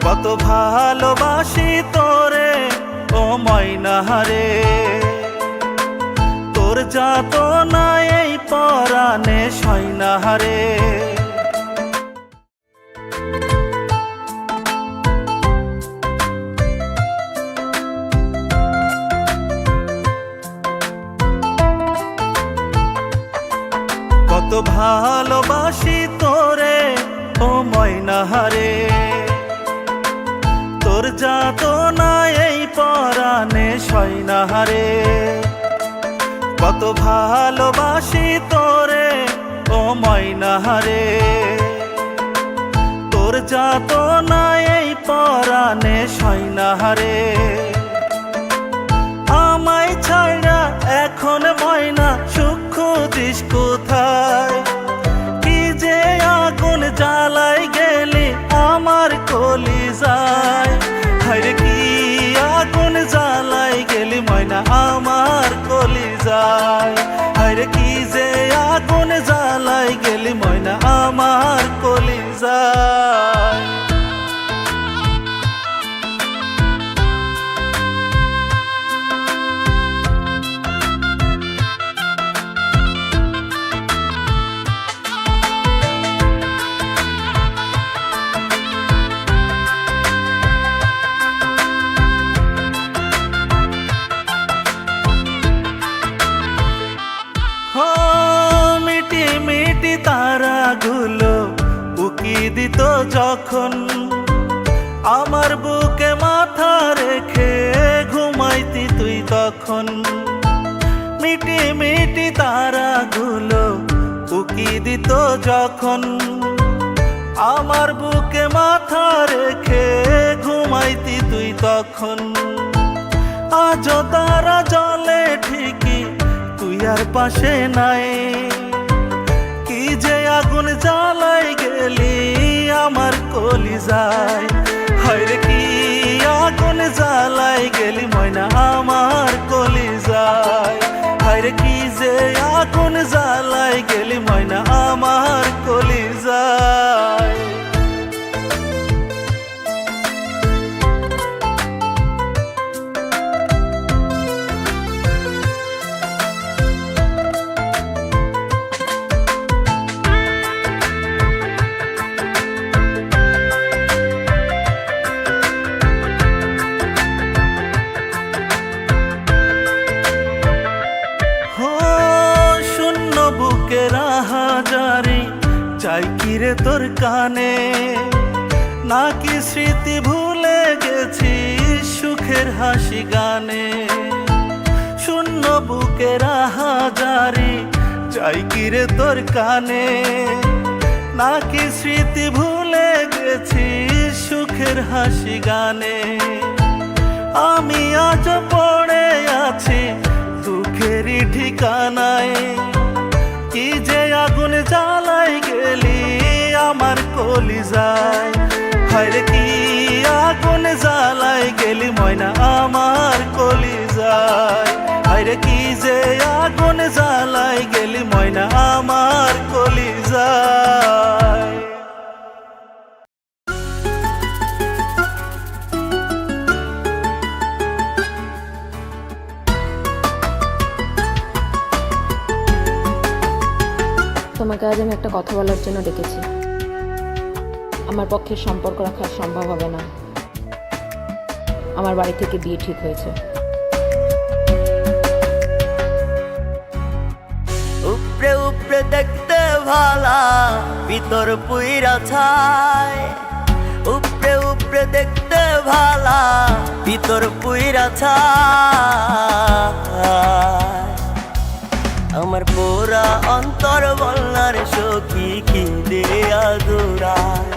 কত ভালোবাসি তোরে ও ময়নারে, তোর যাতনা এই পরাণে সয়নারে। কত ভালোবাসি তোরে ও ময়নারে, তোর যাতনা এই পরাণে সয়নারে। কত ভালোবাসি তোরে ও ময়নারে, তোর যাতনা এই পরাণে সয়নারে। আমায় ছাড়া এখন ময়না সুখ খুঁজিস কোথায়? কি যে আগুন জ্বালাই গেলি আমার কলিজায়। হায়রে কি আগুন জ্বালাই গেলি ময়না আমার কলিজায়। হায়রে কি যে আগুন জ্বালাই গেলি ময়না আমার কলিজায়। মিটি মিটি তারাগুলো উকি দিত যখন, আমার বুকে মাথা রেখে ঘুমাইতি তুই তখন। মিটি মিটি তারাগুলো উকি দিত যখন, আমার বুকে মাথা রেখে ঘুমাইতি তুই তখন। আজও তারা জ্বলে ঠিকই তুই আর পাশে নাই। কি যে আগুন জ্বালাই গেলি আমার কলিজায়। হায়রে কি আগুন জ্বালাই গেলি ময়না আমার কলিজায়। হায়রে কি যে আগুন জ্বালাই গেলি ময়না আমার কলিজায়। হাজারি চাই কিরে তোর কানে, নাকি স্মৃতি ভুলে গেছি সুখের হাসি গানে। শূন্য বুকের হাজারি চাই কিরে তোর কানে, নাকি স্মৃতি ভুলে গেছি সুখের হাসি গানে। আমি আজ পড়ে আছি দুঃখেরই ঠিকানায়। কি যে আগুন জ্বালাই গেলি আমার কলিজায়। হায়রে কি আগুন জ্বালাই গেলি ময়না আমার কলিজায়। হায়রে কি যে আগুন জ্বালাই গেলি ময়না আমার কলিজায়। তোমাকে আজ আমি একটা কথা বলার জন্য ডেকেছি। আমার পক্ষে সম্পর্ক রাখা সম্ভব হবে না। আমার বাড়ি থেকে বিয়ে ঠিক হয়েছে। উপরে উপরে দেখতে ভালা, ভিতর পুইরা ছায়। উপরে উপরে দেখতে ভালা, ভিতর পুইরা ছায়। আমার পোড়া অন্তর বলনার সখী কি দেয়া দূরায়।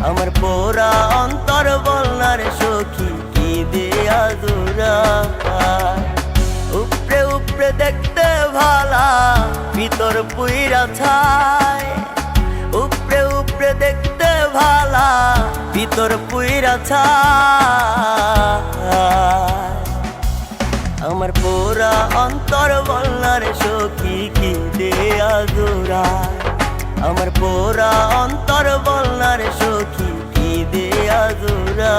আমার পোড়া অন্তর বলনার সখী কি দেয়া দূরায়। উপরে উপরে দেখতে ভালা, ভিতর পুইরা ছায়। উপরে উপরে দেখতে ভালা, ভিতর পুইরা ছায়। আমার পোড়া অন্তর বলনার সখী কি দেয়া দূরায়। আমার পোড়া অন্তর বলনার সখী কি দেয়া দূরায়।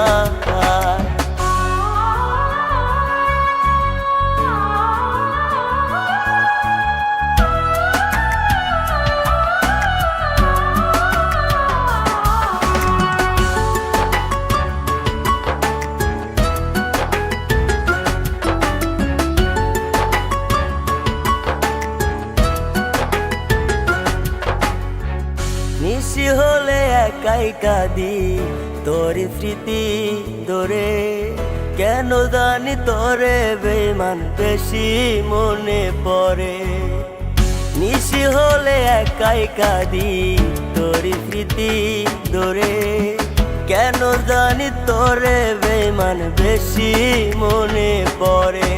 একাই কাঁদি তোর স্মৃতি ধরে, কেন জানি তোরে বেমান বেশি মনে পড়ে। নিশি হলে একাই কাঁদি তোর স্মৃতি ধরে, কেন জানি তোরে বেমান বেশি মনে পড়ে।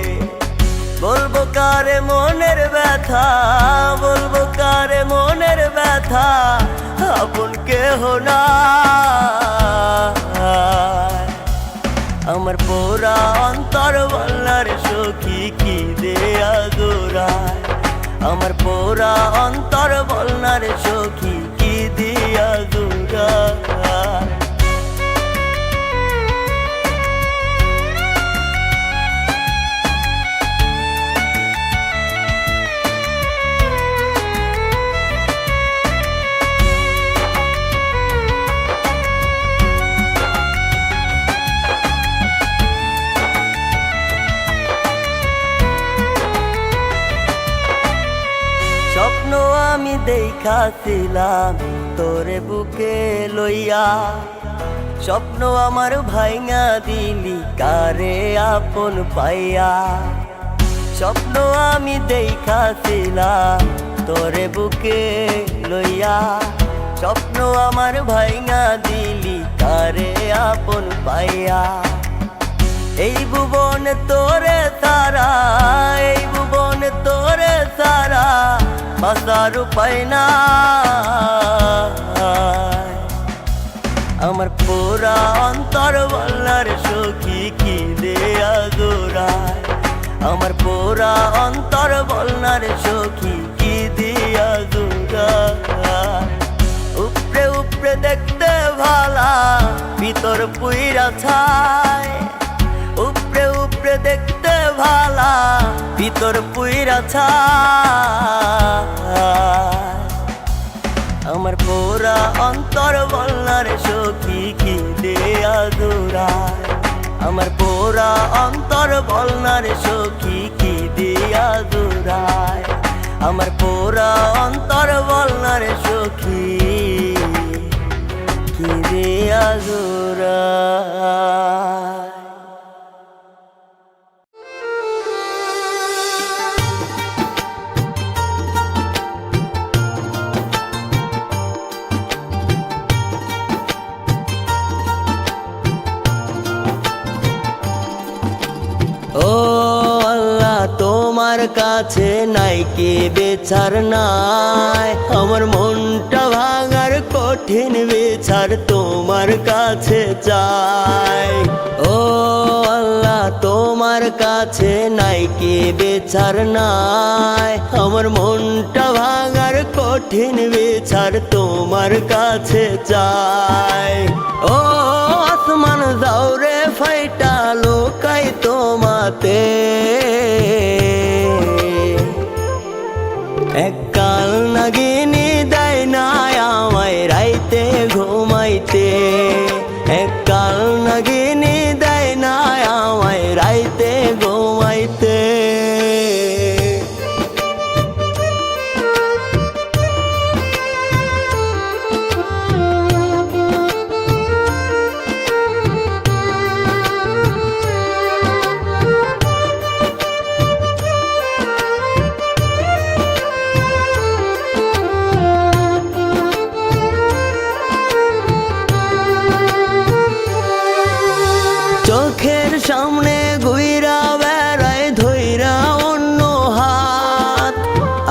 বলবো কারে মনের ব্যথা, বলবো কারে মনের ব্যথা, আপন কেহ না। আমার পোড়া অন্তর বলনার সখী কি দেয়া জোড়ায়, আমার পোড়া অন্তর বলনার সখী কি দিয়া জোড়ায়। স্বপ্ন আমি দেখাছিলাম তোরে বুকে লইয়া, স্বপ্ন আমার ভাইঙা দিলি কারে আপন পাইয়া। স্বপ্ন আমি দেখাছিলাম তোরে বুকে লইয়া, স্বপ্ন আমার ভাইঙা দিলি কারে আপন পাইয়া। এই ভুবন তোরে তারা, এই ভুবন তোরে তারা, বাঁচার উপায় না। আমার পোড়া অন্তর বলনার সখী কি দেয়া জোড়ায়, আমার পোড়া অন্তর বলনার সখী কি দিয়া জোড়ায়। উপরে উপরে দেখতে ভালা, ভিতর পুইরা ছায়, উপরে উপরে দেখতে ভালা, ভিতর পুইরা ছায়। আমার পোড়া অন্তর বলনার সখী কি দেয়া জোড়ায়, আমার পোড়া অন্তর বলনার সখী কি দেয়া জোড়ায়, আমার পোড়া অন্তর বলনার সখী কি দেয়া জোড়ায়। ও আল্লাহ তোমার কাছে নাই কে বেচার নাই, আমার মনটা ভাঙার কঠিন বেচার তোমার কাছে চাই। ও আল্লাহ তোমার কাছে নাই কে বেচার নাই, আমার মনটা ভাঙার কঠিন বেচার তোমার কাছে চাই। ও আসমান যাও রে ফাইটা লোকাই তোমাতে, এককাল নাগিনী দেয় না আমায় রাইতে ঘুমাইতে, এককাল নাগিনী দেয় না আমায় রাইতে ঘুমাইতে। চোখের সামনে ঘুইরা বেড়ায় ধইরা অন্য হাত,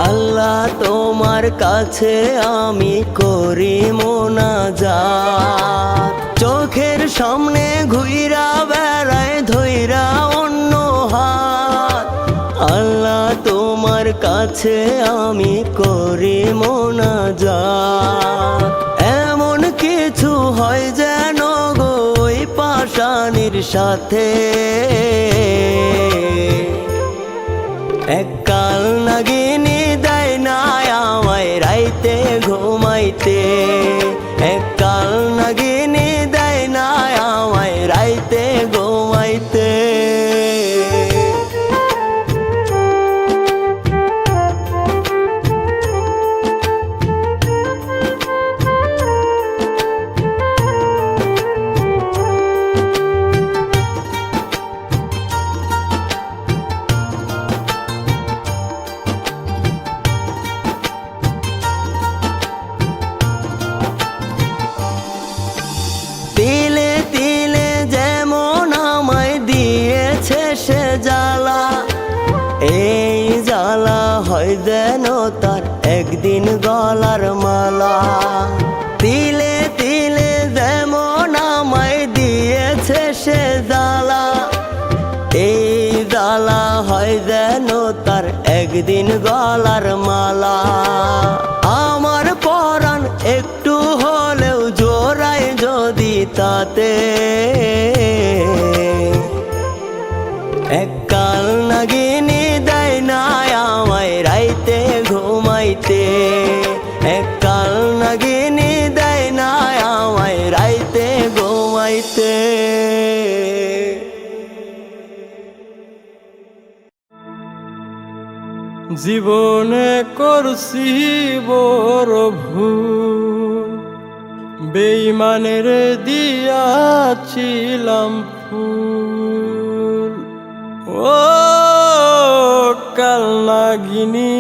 আল্লাহ তোমার কাছে আমি করি মোনাজাত। চোখের সামনে ঘুইরা বেড়ায় ধইরা অন্য হাত, আল্লাহ তোমার কাছে আমি করি মোনাজাত। এমন কিছু হয় যেন গো ওই পাষাণীর সাথে, এককাল নাগিনী দেয় না আমায় রাইতে ঘুমাইতে, এককাল নাগিনী দেয় না আমায় রাইতে ঘুমাইতে। একদিন গলার মালা। তিলে তিলে যেমন আমায় দিয়েছে সে জ্বালা, এই জ্বালা হয় যেন তার একদিন গলার মালা। আমার পরাণ একটু হলেও জোড়ায় যদি তাতে, এককাল নাগিনী দেয় না আমায় রাইতে ঘুমাইতে, এককাল নাগিনী দেয় না আমায় রাইতে ঘুমাইতে। জীবনে করছি বড় ভুল, বেঈমানের দিয়াছিলাম ফুল। ও কাল নাগিনী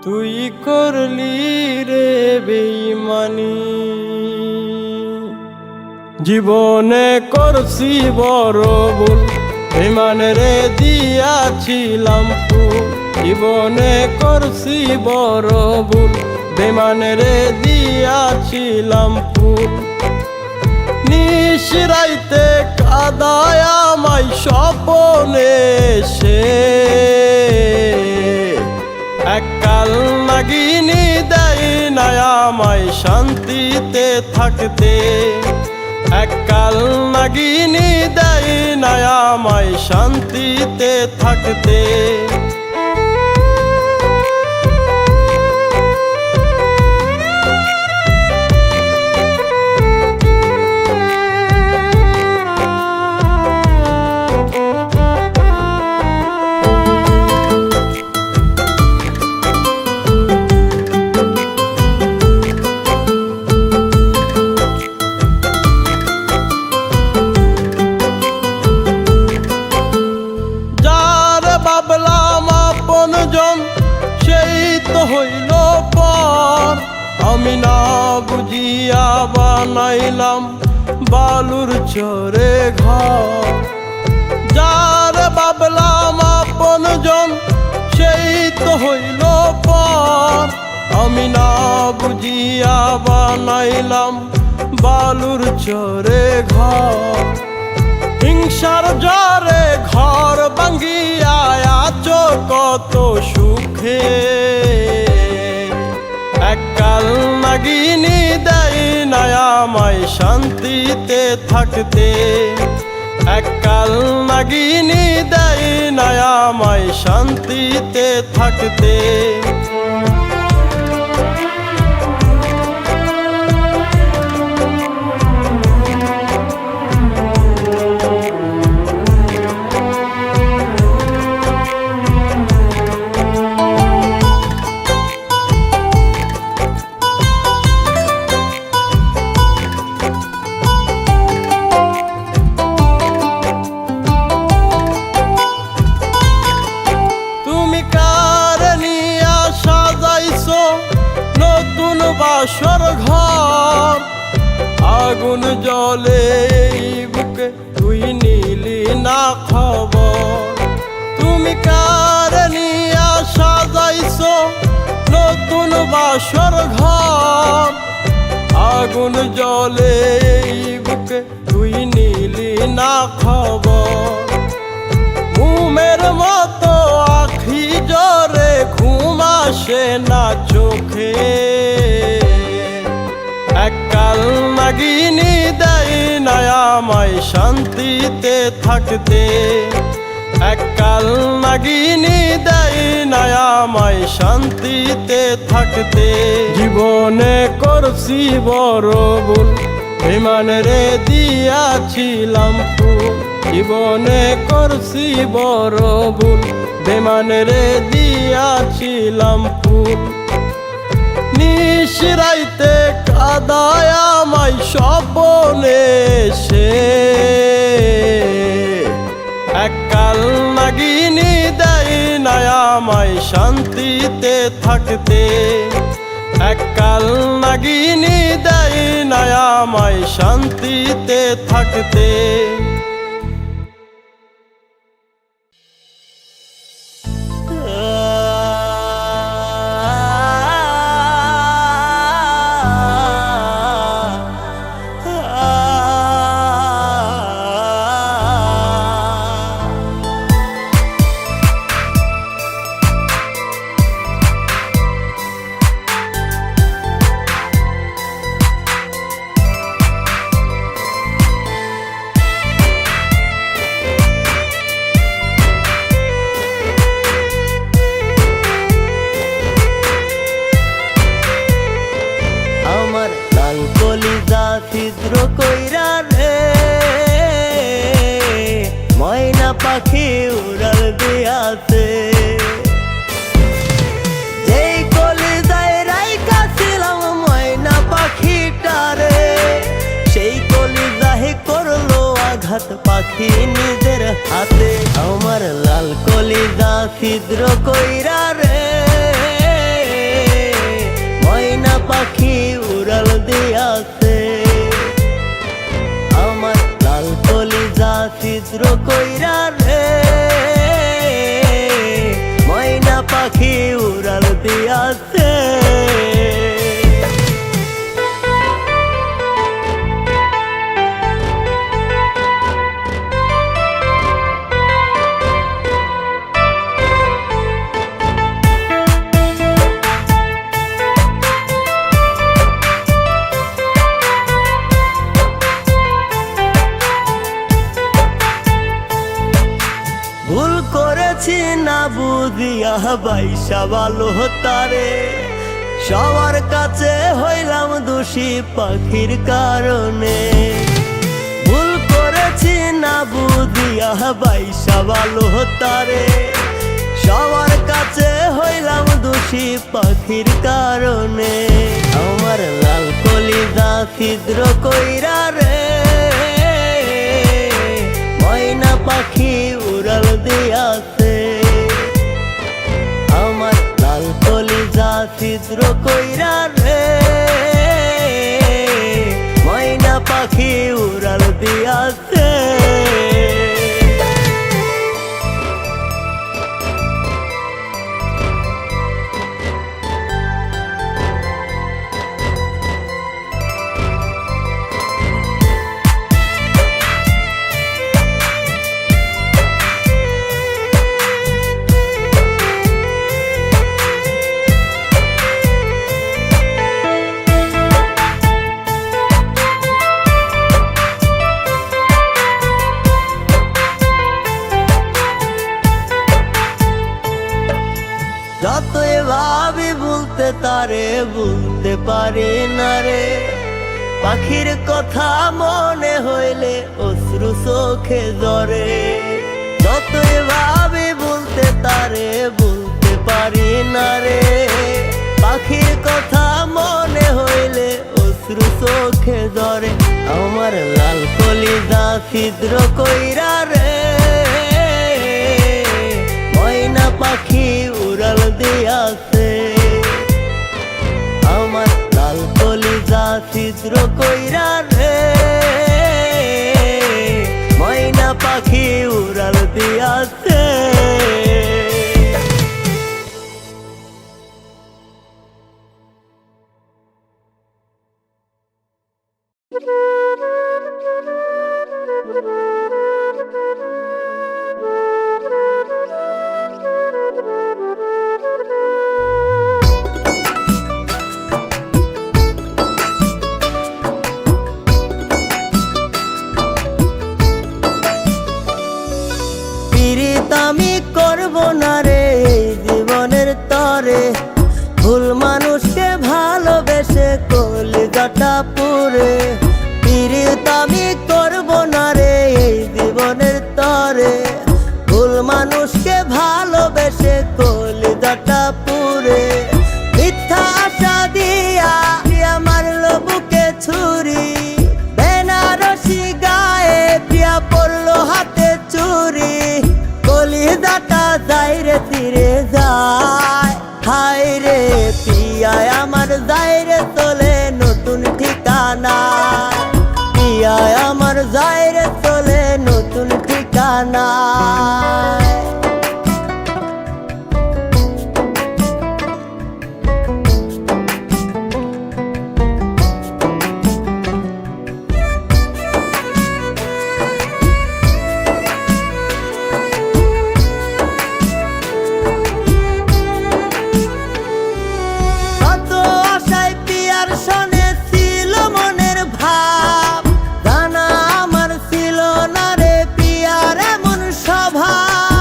তুই করলি রে বেঈমানি। জীবনে করছি বড় ভুল, বেঈমানের দিয়াছিলাম ফুল। জীবনে করছি বড় ভুল, বেঈমানের দিয়াছিলাম ফুল। নিশিরাইতে কাদায় আমায় স্বপনে সে, এককাল নাগিনী দেয় না আমায় শান্তিতে থাকতে, এককাল নাগিনী দেয় না আমায় শান্তিতে থাকতে। হইল পর আমি না বুঝিয়া বানাইলাম বালুর চরে ঘর। যার ভাবলাম আপনজন সেই তো হইল পর আমি না বুঝিয়া বানাইলাম বালুর চরে ঘর। হিংসার জ্বরে ঘর ভাঙ্গিয়া আছো কত সুখে, এককাল নাগিনী দেয় না আমায় শান্তিতে থাকতে, এককাল নাগিনী দেয় না আমায় শান্তিতে থাকতে। বাসর ঘর আগুন জ্বলে বুকে তুই নিলি না খবর। তুমি কার নিয়া সাজাইছো নতুন বাসর ঘর আগুন জ্বলে বুকে তুই নিলি না খবর। ঘুমের মতো আখি জরে ঘুম আসে না চোখে, এককাল নাগিনী দেয় না আমায় শান্তিতে থাকতে, এককাল নাগিনী দেয় না আমায় শান্তিতে থাকতে। জীবনে করছি বড় ভুল, বেঈমানের দিয়াছিলাম ফুল। জীবনে করছি বড় ভুল, বেঈমানের দিয়াছিলাম ফুল। নিশিরাইতে কাদায় আমায় স্বপনে সে, এককাল নাগিনী দেয় না আমায় শান্তিতে থাকতে, এককাল নাগিনী দেয় না আমায় শান্তিতে থাকতে। ছিদ্র কইরা রে ময়না পাখি উড়াল দিয়াছে যেই কলিজায় রাইখা ছিলাম ময়না পাখিটারে সেই কলিজায় করলো আঘাত পাখি নিজের হাতে আমার লাল কলিজা ছিদ্র কইরা রে ময়না পাখি উড়াল দিয়াছে আমার লাল কলিজা ছিদ্র কইরা রে ময়না পাখি উড়াল দিয়াছে ভুল করেছি না বুঝিয়া বাইসা ভালো তারে সবার কাছে হইলাম দোষী পাখির কারণে ভুল করেছি না বুঝিয়া বাইসা ভালো তারে সবার কাছে হইলাম দোষী পাখির কারণে আমার লাল কলিজা ছিদ্র কইরা রে ময়না পাখি উড়াল দিয়াছে আমার লাল কলিজা ছিদ্র কইরা রে ময়না পাখি উড়াল দিয়াছে যতই ভাবি বলতে তারে বলতে পারি না রে পাখির কথা মনে হইলে অশ্রু চোখে ঝরে যতই ভাবি বলতে তারে বলতে পারি না রে পাখির কথা মনে হইলে অশ্রু চোখে ঝরে আমার লাল কলিজা ছিদ্র কইরা রে ময়না পাখি উড়াল দিয়াছে আমার লাল কলিজা ছিদ্র কইরা রে ময়না পাখি উড়াল দিয়াছে আমি করব না রে জীবনের তরে ভুল মানুষকে ভালোবেসে কলিজাটা পুরে পীড়িত আমি করব না রে জীবনের তরে ভুল মানুষকে ভালোবেসে কলিজাটা পুরে মিথ্যা আশা দিয়া মারলো বুকে ছুরি বেনারসি গায়ে প্রিয়া পড়লো হাতে চুরি কলিজাটা যায় রে তীরে যায় হায় রে পিয়ায় আমার যায় রে চলে নতুন ঠিকানা পিয়ায় আমার যায় রে চলে নতুন ঠিকানা ভাব জানা আমার ছিল না রে পিয়ার এমন স্বভাব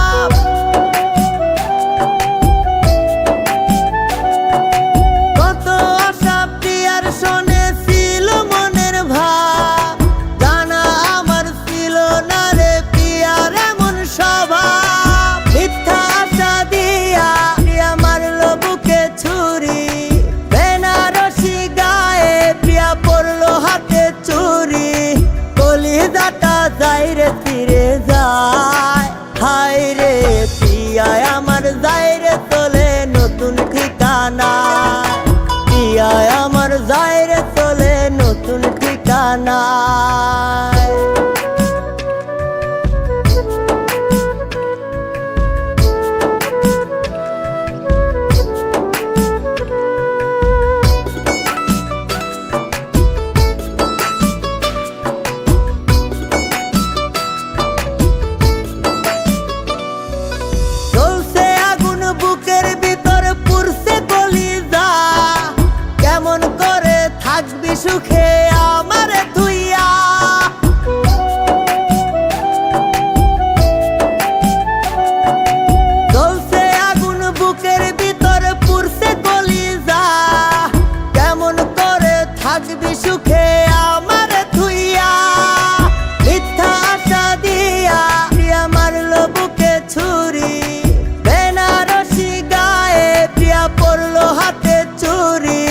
যাই রে ফিরে যায়, হায় রে পিয়ায় আমার যাই রে চলে নতুন ঠিকানা, পিয়ায় আমার যাই রে চলে নতুন ঠিকানা। চলছে আগুন বুকের ভিতর পুরছে কলিজা, কেমন করে থাকবি সুখে আমারে ধুইয়া। চলছে আগুন বুকের ভিতর পুরছে কলিজা, কেমন করে থাকবি সুখে আমারে ধুইয়া। মিথ্যা আশা দিয়া প্রিয়া মারলো বুকে ছুরি, বেনারসি গায়ে প্রিয়া পড়লো হাতে চুরি,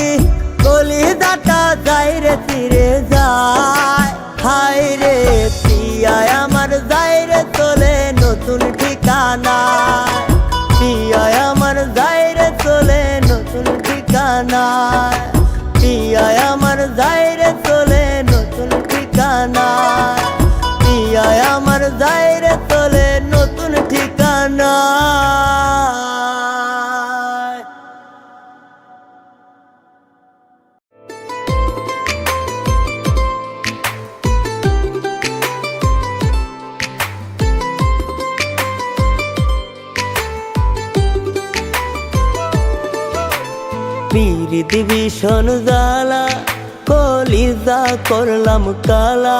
কলিজাটা যাই রে ফিরে যায়, হায় রে পিয়ায় আমার যাই রে চলে নতুন ঠিকানা, পিয়ায় আমার যাই রে চলে নতুন ঠিকানা, পিয়ায় আমার যাই রে চলে নতুন ঠিকানা, পিয়ায় আমার যাই রে চলে নতুন ঠিকানা। পীড়িত ভীষণ জ্বালা কলিজা করলাম কালা,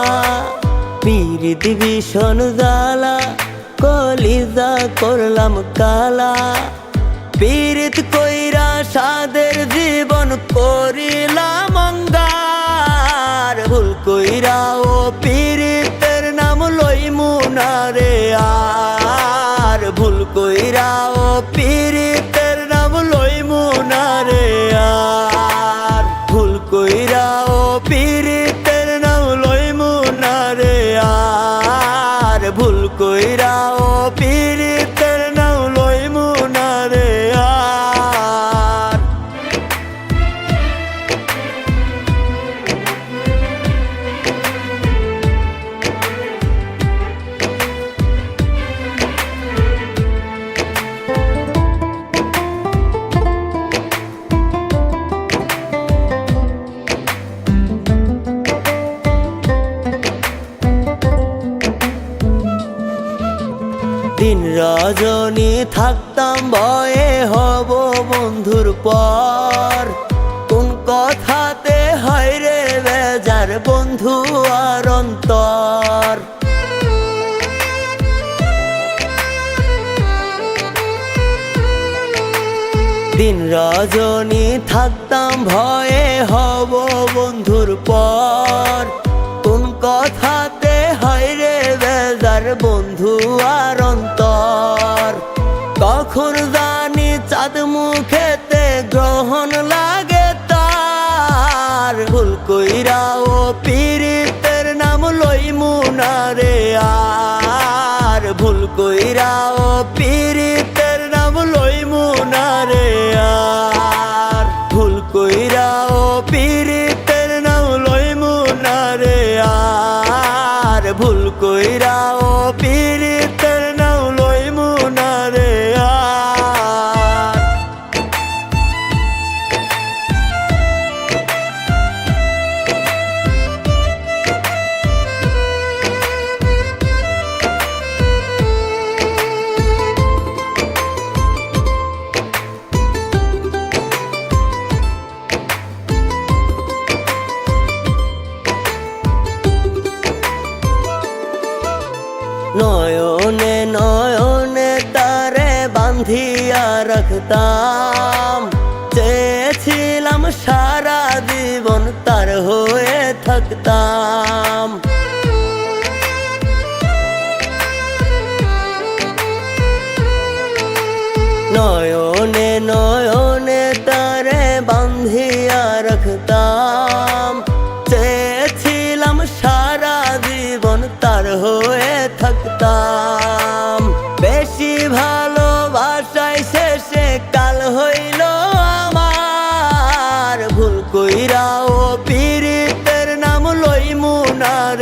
পীড়িত ভীষণ জ্বালা কলিজা করলাম কালা, পীড়িত কইরা সাদের জীবন করিলাম অঙ্গার, ভুল কইরা ও পীড়িতের নাম লইমু না রে আর, ভুল কইরা ও পীড়িতের নাম লইমু না রে আর, ভুল কইরা ও পীড়িতের নাম লইমু না রে আর, ভুল কইরা ও পীড়িতের নাম লইমু না রে আর। দিন রজনী থাকতাম ভয়ে হব বন্ধুর পর, কোন কথাতে হয় রে বেজার বন্ধু আর অন্তর। দিন রজনী থাকতাম ভয়ে হব বন্ধুর পর, কোন কথাতে হয় রে বেজার বন্ধু আর অন্তর। কখন জানি চাঁদ মুখেতে গ্রহণ লাগে তার, ভুল কইরা ও পীড়িতের নাম লইমু না রে আর, ভুল কইরা ও পীড়িতের নাম লইমু না রে আর, ভুল কইরা ও পীড়িতের নাম লইমু না রে আর, ভুল কইরা ও পীড়িতের নাম লইমু না রে আর। নয়নে নয়নে তারে বান্ধিয়া রাখতাম, চেয়েছিলাম সারা জীবন তার হয়ে থাকতাম। নয়নে নয়নে তারে বান্ধিয়া রাখতাম, চেয়েছিলাম সারা জীবন তার হয়ে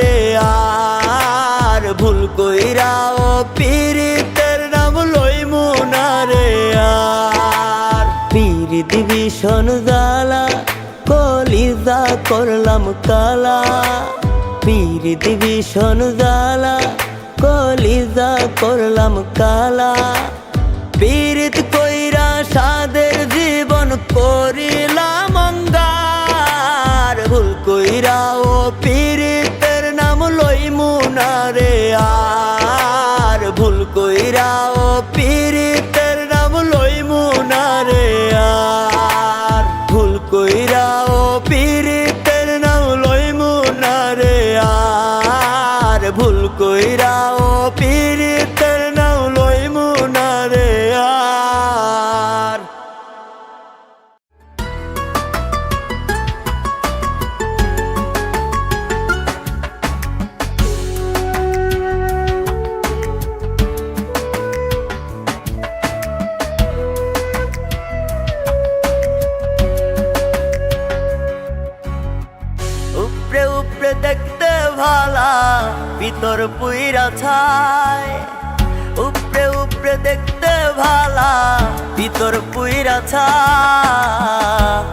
রে আর ভুল কইরাও পীড়িতের নাম লইমু না রে আর পীড়িত ভীষণ জ্বালা কলিজা করলাম কালা পীড়িত ভীষণ জ্বালা কলিজা করলাম কালা পীড়িত কইরা সাদের জীবন করিলাম অঙ্গার ভুল কইরা ও পীড়িতের নাম লইমু না রে আর ভুল কইরা ও পীড়িতের নাম লইমু না রে আর ভুল কইরা ও পীড়িতের নাম লইমু না রে আর ভুল কইরা ও পীড়িতের নাম লইমু না রে আর উপরে উপরে দেখতে ভালা ভিতর পুইরা ছায় উপরে উপরে দেখতে ভালা ভিতর পুইরা ছায়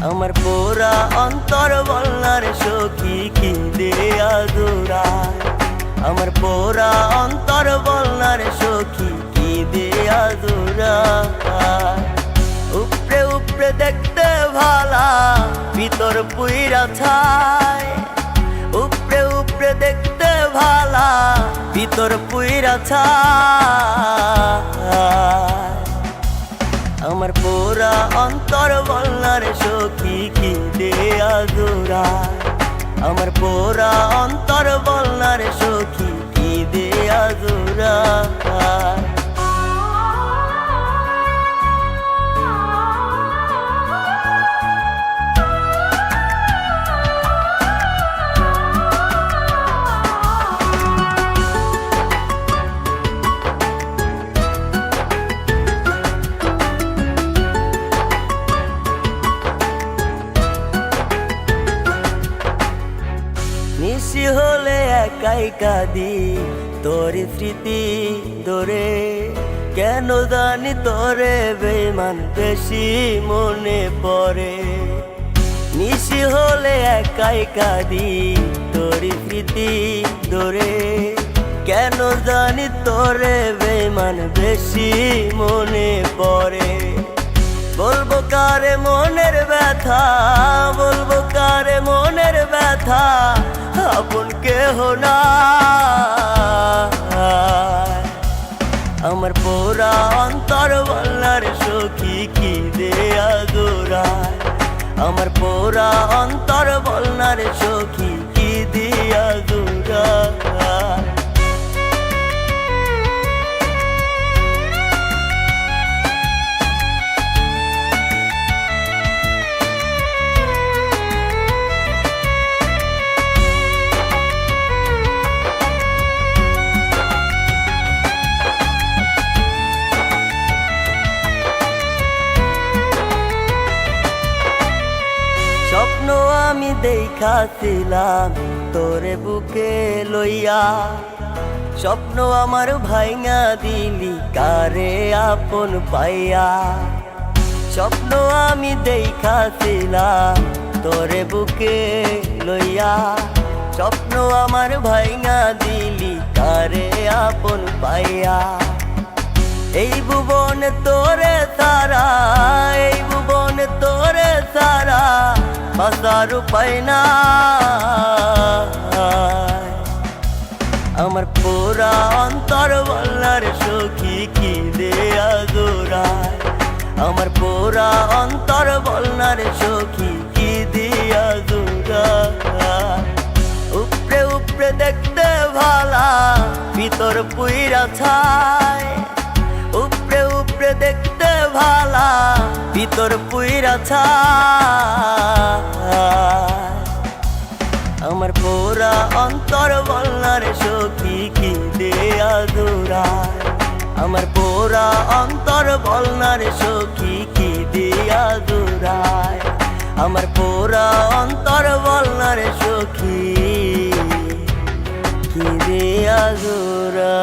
আমার পোড়া অন্তর বলনার সখী কি দেয়া জোড়ায় আমার পোড়া অন্তর বলনার সখী কি দেয়া জোড়ায় উপরে উপরে দেখতে ভালা ভিতর পুইরা ছায় উপরে উপরে দেখতে ভালা ভিতর পুইরা ছায় আমার পোড়া অন্তর বলনার সখী কি দেয়া জোড়ায় আমার পোড়া অন্তর বলনার সখী কি দেয়া জোড়ায় নিশি হলে একাই কাঁদি তোর স্মৃতি ধরে কেন জানি তোরে বেমান বেশি মনে পড়ে নিশি হলে একাই কাঁদি তোর স্মৃতি ধরে কেন জানি তোরে বেমান বেশি মনে পড়ে বলবো কারে মনের ব্যথা বলবো কারে মনের ব্যথা আপন কেহ না আমার পোড়া অন্তর বলনার সখী কি দেয়া জোড়ায় আমার পোড়া অন্তর বলনার সখী কি দিয়া জোড়ায় স্বপ্ন আমি দেখাছিলাম তোরে বুকে লইয়া স্বপ্ন আমার ভাইঙা দিলি কারে আপন পাইয়া স্বপ্ন আমি দেখাছিলাম তোরে বুকে লইয়া স্বপ্ন আমার ভাইঙা দিলি কারে আপন পাইয়া এই ভুবন তোরে সারা এই ভুবন তোরে সারা বাঁচার উপায় না আমার পোড়া অন্তর বলনার সখী কি দেয়া জোড়ায় আমার পোড়া অন্তর বলনার সখী কি দিয়া জোড়ায় উপরে উপরে দেখতে ভালা ভিতর পুইরা ছায় উপরে উপরে দেখতে ভালা ভিতর পুইরা ছায় আমার পোড়া অন্তর বলনার সখী কি দেয়া জোড়ায় আমার পোড়া অন্তর বলনার সখী কি দেয়া জোড়ায় আমার পোড়া অন্তর বল না রে সখী কি রে আজোরা।